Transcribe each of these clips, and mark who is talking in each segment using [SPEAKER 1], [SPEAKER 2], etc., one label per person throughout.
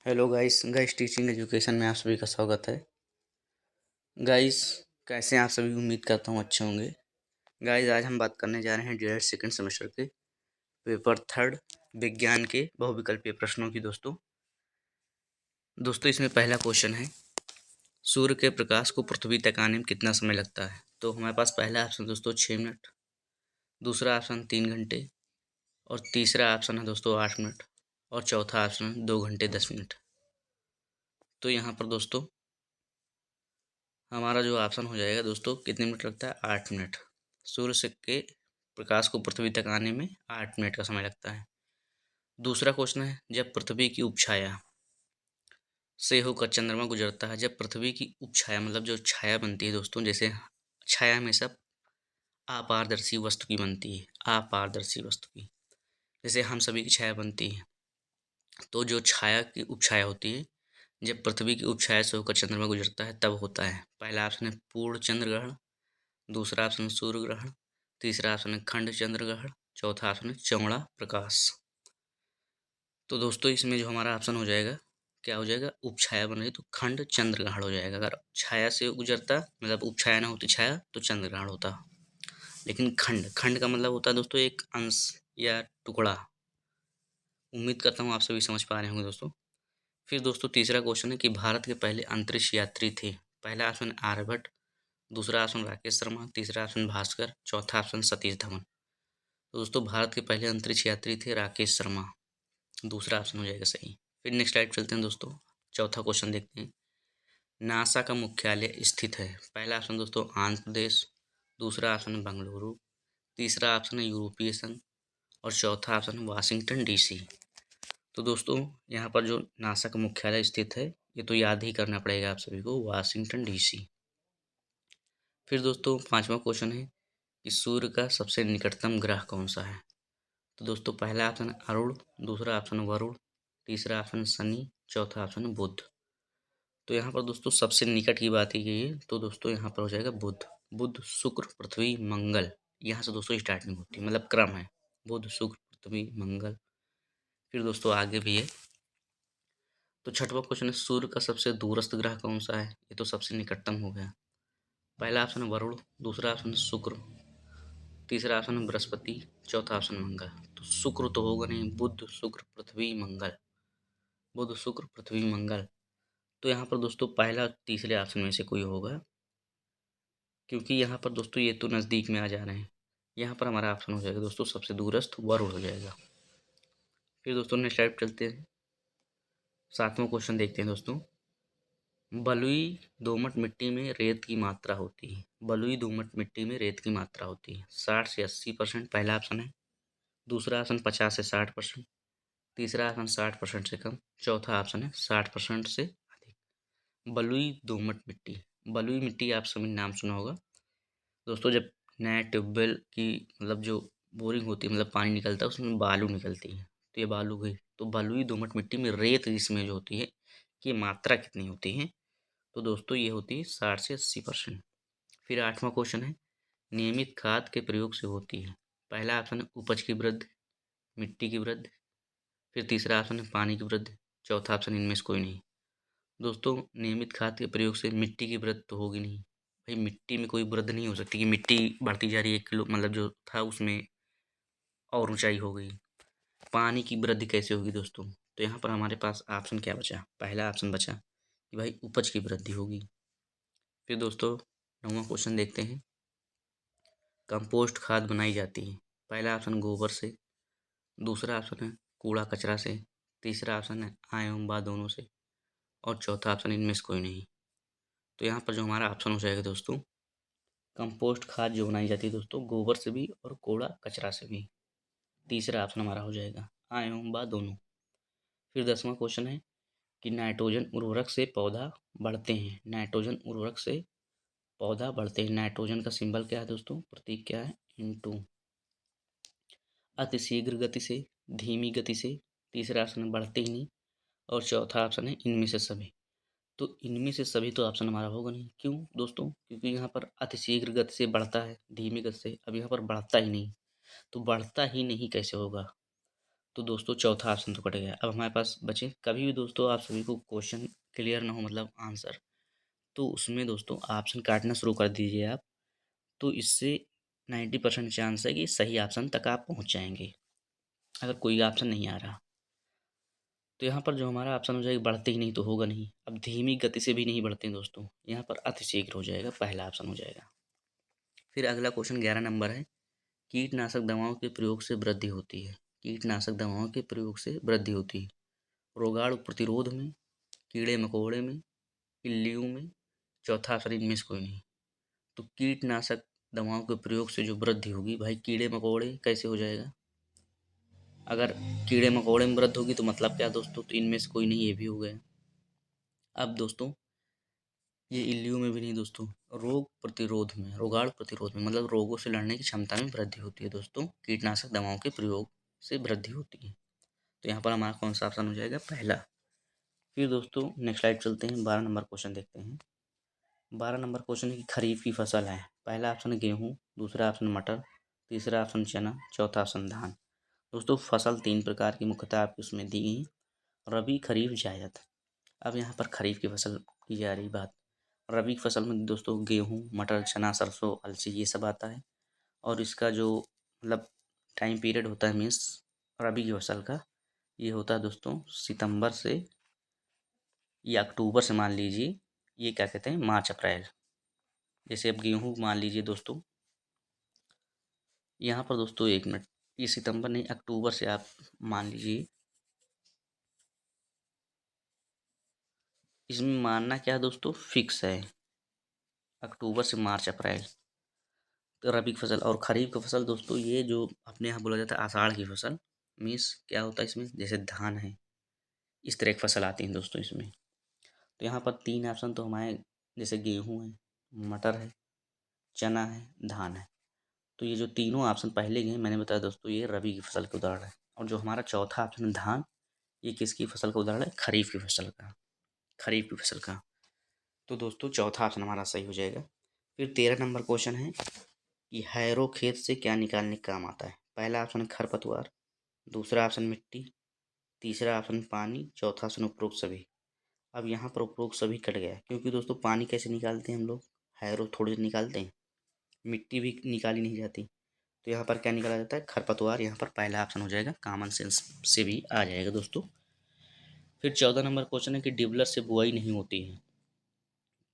[SPEAKER 1] Hello guys guys teaching education में आप सभी का स्वागत है। गाइस कैसे हैं आप सभी? उम्मीद करता हूँ अच्छे होंगे। गाइस आज हम बात करने जा रहे हैं डीएलएड सेकंड सेमेस्टर के पेपर थर्ड विज्ञान के बहुविकल्पीय प्रश्नों की। दोस्तों इसमें पहला क्वेश्चन है, सूर्य के प्रकाश को पृथ्वी तक आने में कितना समय लगता है? तो हमारे पास पहला ऑप्शन दोस्तों 6 मिनट, दूसरा ऑप्शन 3 घंटे और तीसरा ऑप्शन है दोस्तों 8 मिनट और चौथा ऑप्शन 2 घंटे 10 मिनट। तो यहाँ पर दोस्तों हमारा जो ऑप्शन हो जाएगा दोस्तों, कितने मिनट लगता है? 8 मिनट। सूर्य से के प्रकाश को पृथ्वी तक आने में 8 मिनट का समय लगता है। दूसरा क्वेश्चन है, जब पृथ्वी की उपछाया से होकर चंद्रमा गुजरता है, जब पृथ्वी की उपछाया मतलब जो छाया बनती है दोस्तों, जैसे छाया हमेशा अपारदर्शी वस्तु की बनती है, अपारदर्शी वस्तु की, जैसे हम सभी की छाया बनती है। तो जो छाया की उपछाया होती है, जब पृथ्वी की उपछाया से होकर चंद्रमा गुजरता है तब होता है। पहला ऑप्शन है पूर्ण चंद्र ग्रहण, दूसरा ऑप्शन सूर्य ग्रहण, तीसरा ऑप्शन है खंड चंद्र ग्रहण, चौथा ऑप्शन है चौड़ा प्रकाश। तो दोस्तों इसमें जो हमारा ऑप्शन हो जाएगा, क्या हो जाएगा? उपछाया बन रही तो खंड चंद्र ग्रहण हो जाएगा। अगर छाया से गुजरता मतलब उपछाया ना होती छाया तो चंद्र ग्रहण होता। लेकिन खंड खंड का मतलब होता है दोस्तों एक अंश या टुकड़ा। उम्मीद करता हूँ आप सभी समझ पा रहे होंगे दोस्तों। फिर दोस्तों तीसरा क्वेश्चन है कि भारत के पहले अंतरिक्ष यात्री थे। पहला ऑप्शन आर्यभट्ट, दूसरा ऑप्शन राकेश शर्मा, तीसरा ऑप्शन भास्कर, चौथा ऑप्शन सतीश धवन। तो दोस्तों भारत के पहले अंतरिक्ष यात्री थे राकेश शर्मा, दूसरा ऑप्शन हो जाएगा सही। फिर नेक्स्ट स्लाइड चलते हैं दोस्तों, चौथा क्वेश्चन देखते हैं। नासा का मुख्यालय स्थित है। पहला ऑप्शन दोस्तों आंध्र प्रदेश, दूसरा ऑप्शन है बेंगलुरु, तीसरा ऑप्शन है यूरोपीय संघ और चौथा ऑप्शन है वाशिंगटन डीसी। तो दोस्तों यहाँ पर जो नासा का मुख्यालय स्थित है, ये तो याद ही करना पड़ेगा आप सभी को, वाशिंगटन डीसी। फिर दोस्तों पांचवा क्वेश्चन है कि सूर्य का सबसे निकटतम ग्रह कौन सा है? तो दोस्तों पहला ऑप्शन है अरुण, दूसरा ऑप्शन है वरुण, तीसरा ऑप्शन है शनि, चौथा ऑप्शन है बुध। तो यहाँ पर दोस्तों सबसे निकट की बात की गई है, तो दोस्तों यहाँ पर हो जाएगा बुध। बुध शुक्र पृथ्वी मंगल, यहाँ से दोस्तों स्टार्टिंग होती है, मतलब क्रम है बुध शुक्र पृथ्वी मंगल। फिर दोस्तों आगे भी है। तो छठवां क्वेश्चन है सूर्य का सबसे दूरस्थ ग्रह कौन सा है? ये तो सबसे निकटतम हो गया। पहला ऑप्शन है वरुण, दूसरा ऑप्शन है शुक्र, तीसरा ऑप्शन है बृहस्पति, चौथा ऑप्शन मंगल। तो शुक्र तो होगा नहीं, बुध शुक्र पृथ्वी मंगल, बुध शुक्र पृथ्वी मंगल। तो यहाँ पर दोस्तों पहला तीसरे ऑप्शन में से कोई होगा, क्योंकि यहाँ पर दोस्तों ये तो नज़दीक में आ जा रहे हैं। यहाँ पर हमारा ऑप्शन हो जाएगा दोस्तों सबसे दूरस्थ वरुण हो जाएगा। फिर दोस्तों नेक्स्ट स्लाइड चलते हैं, सातवां क्वेश्चन देखते हैं दोस्तों। बलुई दोमट मिट्टी में रेत की मात्रा होती है। बलुई दोमट मिट्टी में रेत की मात्रा होती है 60 से 80%, पहला ऑप्शन है। दूसरा ऑप्शन 50 से 60%, तीसरा ऑप्शन 60% से कम, चौथा ऑप्शन है 60% से अधिक। बलुई दोमट मिट्टी, बलुई मिट्टी आप सभी ने नाम सुना होगा दोस्तों। जब नया ट्यूबवेल की मतलब जो बोरिंग होती है, मतलब पानी निकलता है उसमें बालू निकलती है, तो ये बालू गई। तो बलुई दोमट मिट्टी में रेत जिसमें जो होती है कि मात्रा कितनी होती है? तो दोस्तों ये होती है 60 से 80%। फिर आठवां क्वेश्चन है, नियमित खाद के प्रयोग से होती है। पहला ऑप्शन है उपज की वृद्धि, मिट्टी की वृद्धि, फिर तीसरा ऑप्शन है पानी की वृद्धि, चौथा ऑप्शन इनमें से कोई नहीं। दोस्तों नियमित खाद के प्रयोग से मिट्टी की वृद्धि तो होगी नहीं भाई, मिट्टी में कोई वृद्धि नहीं हो सकती कि मिट्टी बढ़ती जा रही है 1 किलो, मतलब जो था उसमें और ऊंचाई हो गई। पानी की वृद्धि कैसे होगी दोस्तों? तो यहाँ पर हमारे पास ऑप्शन क्या बचा? पहला ऑप्शन बचा कि भाई उपज की वृद्धि होगी। फिर दोस्तों नौवां क्वेश्चन देखते हैं, कंपोस्ट खाद बनाई जाती है। पहला ऑप्शन गोबर से, दूसरा ऑप्शन है कूड़ा कचरा से, तीसरा ऑप्शन है आ एवं बा दोनों से और चौथा ऑप्शन इनमें से कोई नहीं। तो यहाँ पर जो हमारा ऑप्शन हो जाएगा दोस्तों, कंपोस्ट खाद जो बनाई जाती है दोस्तों गोबर से भी और कूड़ा कचरा से भी, तीसरा ऑप्शन हमारा हो जाएगा आ एवं बा दोनों। फिर 10वां क्वेश्चन है कि नाइट्रोजन उर्वरक से पौधा बढ़ते हैं। नाइट्रोजन उर्वरक से पौधा बढ़ते हैं। नाइट्रोजन का सिंबल क्या है दोस्तों? प्रतीक क्या है? N2। अति शीघ्र गति से, धीमी गति से, तीसरा ऑप्शन है बढ़ते ही नहीं और चौथा ऑप्शन है इनमें से सभी। तो इनमें से सभी तो ऑप्शन हमारा होगा नहीं। क्यों दोस्तों? क्योंकि यहाँ पर अति शीघ्र गति से बढ़ता है, धीमी गति से, अब यहाँ पर बढ़ता ही नहीं, तो बढ़ता ही नहीं कैसे होगा? तो दोस्तों चौथा ऑप्शन तो कट गया। अब हमारे पास बचे, कभी भी दोस्तों आप सभी को क्वेश्चन क्लियर ना हो मतलब आंसर, तो उसमें दोस्तों ऑप्शन काटना शुरू कर दीजिए आप। तो इससे 90% चांस है कि सही ऑप्शन तक आप पहुंच जाएंगे अगर कोई ऑप्शन नहीं आ रहा। तो यहाँ पर जो हमारा ऑप्शन हो जाएगा बढ़ते ही नहीं तो होगा नहीं। अब धीमी गति से भी नहीं बढ़ते हैं दोस्तों, यहाँ पर अतिशीघ्र हो जाएगा, पहला ऑप्शन हो जाएगा। फिर अगला क्वेश्चन 11 नंबर है, कीटनाशक दवाओं के प्रयोग से वृद्धि होती है। कीटनाशक दवाओं के प्रयोग से वृद्धि होती है रोगाणु प्रतिरोध में, कीड़े मकोड़े में, इल्लियों में, चौथा ऑप्शन इनमें से कोई नहीं। तो कीटनाशक दवाओं के प्रयोग से जो वृद्धि होगी भाई, कीड़े मकोड़े कैसे हो जाएगा? अगर कीड़े मकोड़े में वृद्धि होगी तो मतलब क्या दोस्तों? तो इनमें से कोई नहीं, ये भी हो गया। अब दोस्तों ये इल्लियों में भी नहीं दोस्तों, रोग प्रतिरोध में, रोगाणु प्रतिरोध में मतलब रोगों से लड़ने की क्षमता में वृद्धि होती है दोस्तों, कीटनाशक दवाओं के प्रयोग से वृद्धि होती है। तो यहाँ पर हमारा कौन सा ऑप्शन हो जाएगा? पहला। फिर दोस्तों नेक्स्ट स्लाइड चलते हैं, 12 नंबर क्वेश्चन देखते हैं। 12 नंबर क्वेश्चन है कि खरीफ की फसल है। पहला ऑप्शन गेहूँ, दूसरा ऑप्शन मटर, तीसरा ऑप्शन चना, चौथा ऑप्शन धान। दोस्तों फसल 3 प्रकार की मुख्यतः आपकी उसमें दी गई, रबी, खरीफ, जायद। अब यहाँ पर खरीफ की फसल की जा रही बात। रबी की फसल में दोस्तों गेहूँ, मटर, चना, सरसों, अलसी ये सब आता है। और इसका जो मतलब टाइम पीरियड होता है मीन्स रबी की फसल का, ये होता है दोस्तों सितंबर से या अक्टूबर से मान लीजिए, ये क्या कहते हैं, मार्च अप्रैल। जैसे अब गेहूँ मान लीजिए दोस्तों, यहाँ पर दोस्तों 1 मिनट, ये सितंबर नहीं अक्टूबर से आप मान लीजिए, इसमें मानना क्या है दोस्तों, फिक्स है अक्टूबर से मार्च अप्रैल। तो रबी की फसल और खरीफ की फसल दोस्तों, ये जो अपने यहाँ बोला जाता है आषाढ़ की फसल, मीन्स क्या होता है इसमें, जैसे धान है, इस तरह की फसल आती है दोस्तों इसमें। तो यहाँ पर 3 ऑप्शन तो हमारे, जैसे गेहूँ है, मटर है, चना है, धान है। तो ये जो तीनों ऑप्शन पहले गए मैंने बताया दोस्तों, ये रबी की फसल के उदाहरण है। और जो हमारा चौथा ऑप्शन है धान, ये किसकी फसल का उदाहरण है? खरीफ की फसल का, खरीफ की फसल का। तो दोस्तों चौथा ऑप्शन हमारा सही हो जाएगा। फिर 13 नंबर क्वेश्चन है कि हैरो खेत से क्या निकालने का काम आता है। पहला ऑप्शन है खरपतवार, दूसरा ऑप्शन मिट्टी, तीसरा ऑप्शन पानी, चौथा ऑप्शन उपरोक्त सभी। अब यहाँ पर उपरोक्त सभी कट गया क्योंकि दोस्तों पानी कैसे निकालते हैं हम लोग, हैरो थोड़ी निकालते हैं, मिट्टी भी निकाली नहीं जाती। तो यहाँ पर क्या निकाला जाता है? खरपतवार। यहाँ पर पहला ऑप्शन हो जाएगा, कॉमन सेंस से भी आ जाएगा दोस्तों। फिर 14 नंबर क्वेश्चन है कि डिबलर से बुआई नहीं होती है।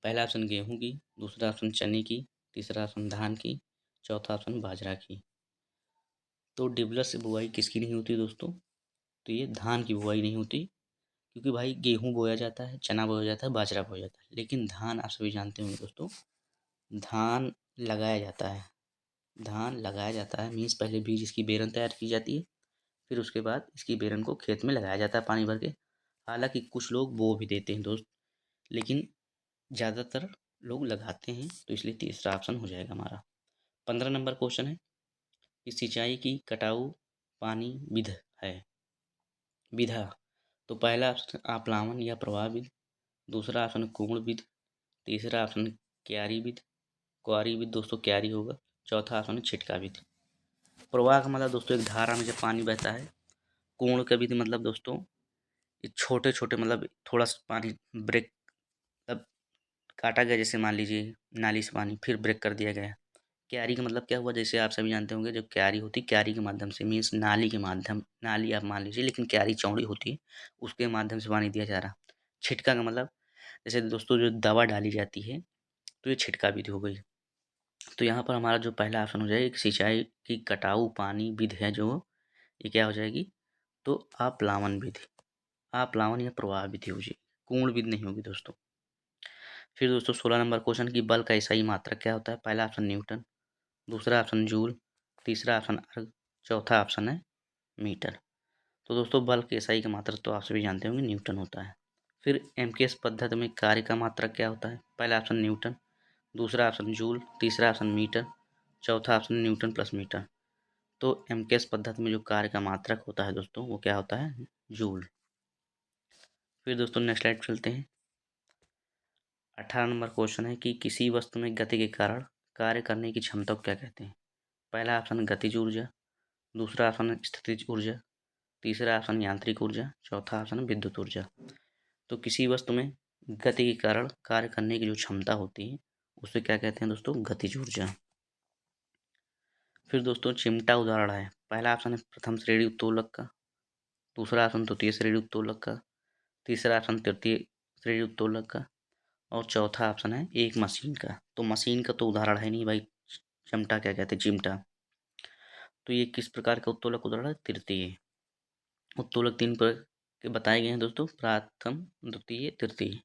[SPEAKER 1] पहला ऑप्शन गेहूँ की, दूसरा ऑप्शन चने की, तीसरा ऑप्शन धान की, चौथा ऑप्शन बाजरा की। तो डिबलर से बुआई किसकी नहीं होती दोस्तों? तो ये धान की बुआई नहीं होती, क्योंकि भाई गेहूँ बोया जाता है, चना बोया जाता है, बाजरा बोया जाता है, लेकिन धान आप सभी जानते होंगे दोस्तों, धान लगाया जाता है। धान लगाया जाता है मीन्स पहले बीज इसकी बेरन तैयार की जाती है, फिर उसके बाद इसकी बेरन को खेत में लगाया जाता है पानी भर के। हालांकि कुछ लोग बो भी देते हैं दोस्त, लेकिन ज़्यादातर लोग लगाते हैं, तो इसलिए तीसरा ऑप्शन हो जाएगा हमारा। 15 नंबर क्वेश्चन है कि सिंचाई की कटाऊ पानी विध है, विधा। तो पहला ऑप्शन आप्लावन या प्रवाह विधि, दूसरा ऑप्शन कुम्ण विधि, तीसरा ऑप्शन क्यारी विधि, कुआरी विधि दोस्तों क्यारी होगा, चौथा ऑप्शन छिटका विधि। प्रवाह का मतलब दोस्तों एक धारा में जब पानी बहता है। कुम्ण का विधि मतलब दोस्तों ये छोटे छोटे मतलब थोड़ा सा पानी ब्रेक, मतलब काटा गया, जैसे मान लीजिए नाली से पानी फिर ब्रेक कर दिया गया। क्यारी का मतलब क्या हुआ, जैसे आप सभी जानते होंगे, जो क्यारी होती है क्यारी के माध्यम से मीन्स नाली के माध्यम, नाली आप मान लीजिए लेकिन क्यारी चौड़ी होती है, उसके माध्यम से पानी दिया जा रहा। छिटका का मतलब जैसे दोस्तों जो दवा डाली जाती है, तो ये छिटका विधि हो गई। तो यहाँ पर हमारा जो पहला ऑप्शन हो जाएगा सिंचाई की कटाऊ पानी विधि है जो, ये क्या हो जाएगी? तो आप्लावन विधि, आप्लावन या प्रवाह विधि हो जाएगी, कुम्ण विधि नहीं होगी दोस्तों। फिर दोस्तों 16 नंबर क्वेश्चन की बल का सही मात्रक क्या होता है? पहला ऑप्शन न्यूटन, दूसरा ऑप्शन जूल, तीसरा ऑप्शन अर्ग, चौथा ऑप्शन है मीटर। तो दोस्तों बल के सही का मात्रक तो आप सभी जानते होंगे न्यूटन होता है। फिर एमकेएस पद्धति में कार्य का मात्रक क्या होता है? पहला ऑप्शन न्यूटन, दूसरा ऑप्शन जूल, तीसरा ऑप्शन मीटर, चौथा ऑप्शन न्यूटन प्लस मीटर। तो एमकेएस पद्धति में जो कार्य का मात्रक होता है दोस्तों वो क्या होता है? जूल। फिर दोस्तों नेक्स्ट स्लाइड चलते हैं। 18 नंबर क्वेश्चन है कि किसी वस्तु में गति के कारण कार्य करने की क्षमता को क्या कहते हैं? पहला ऑप्शन गतिज ऊर्जा, दूसरा ऑप्शन स्थितिज ऊर्जा, तीसरा ऑप्शन यांत्रिक ऊर्जा, चौथा ऑप्शन विद्युत ऊर्जा। तो किसी वस्तु में गति के कारण कार्य करने की जो क्षमता होती है उसे क्या कहते हैं दोस्तों, गतिज ऊर्जा। फिर दोस्तों चिमटा उदाहरण है। पहला ऑप्शन है प्रथम श्रेणी उत्तोलक का, दूसरा ऑप्शन द्वितीय श्रेणी उत्तोलक का, तीसरा ऑप्शन तृतीय श्रेणी उत्तोलक का, और चौथा ऑप्शन है एक मशीन का। तो मशीन का तो उदाहरण है नहीं भाई, चिमटा क्या कहते हैं, चिमटा। तो ये किस प्रकार का उत्तोलक उदाहरण है, तृतीय। उत्तोलक तीन प्रकार के बताए गए हैं दोस्तों, प्रथम, द्वितीय, तृतीय।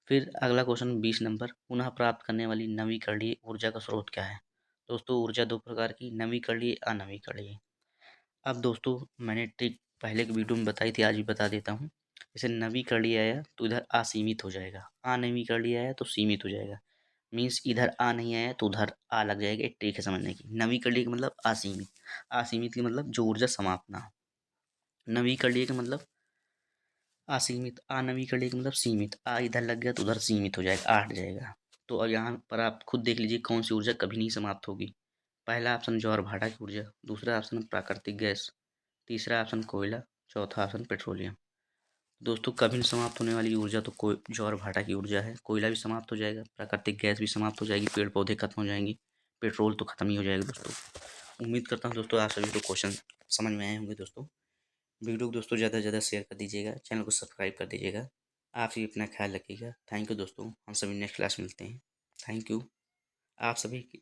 [SPEAKER 1] फिर अगला क्वेश्चन 20 नंबर, पुनः प्राप्त करने वाली नवीकरणीय ऊर्जा का स्रोत क्या है। दोस्तों ऊर्जा दो प्रकार की, नवीकरणीय, अनवीकरणीय। अब दोस्तों मैंने ट्रिक पहले की वीडियो में बताई थी, आज भी बता देता हूँ। जैसे नवीकरणीय आया तो इधर असीमित हो जाएगा, अनवीकरणीय आया तो सीमित हो जाएगा। मीन्स इधर आ नहीं आया तो उधर आ लग जाएगा। एक ट्रिक है समझने की। नवीकरणीय का मतलब असीमित, असीमित का मतलब जो ऊर्जा समाप्त ना हो। नवीकरणीय का मतलब असीमित, अनवीकरणीय का मतलब सीमित। आ इधर लग गया तो उधर सीमित हो जाएगा, आ हट जाएगा। तो अब यहाँ पर आप खुद देख लीजिए कौन सी ऊर्जा कभी नहीं समाप्त होगी। पहला ऑप्शन ज्वार भाटा की ऊर्जा, दूसरा ऑप्शन प्राकृतिक गैस, तीसरा ऑप्शन कोयला, चौथा ऑप्शन पेट्रोलियम। दोस्तों कभी नहीं समाप्त होने वाली ऊर्जा तो कोई ज्वार भाटा की ऊर्जा है। कोयला भी समाप्त हो जाएगा, प्राकृतिक गैस भी समाप्त हो जाएगी, पेड़ पौधे खत्म हो जाएंगे, पेट्रोल तो खत्म ही हो जाएगा दोस्तों। उम्मीद करता हूँ दोस्तों आप सभी को क्वेश्चन समझ में आए होंगे दोस्तों। वीडियो को दोस्तों ज़्यादा से ज़्यादा शेयर कर दीजिएगा, चैनल को सब्सक्राइब कर दीजिएगा। आप सभी अपना ख्याल रखिएगा। थैंक यू दोस्तों, हम सभी नेक्स्ट क्लास मिलते हैं। थैंक यू आप सभी की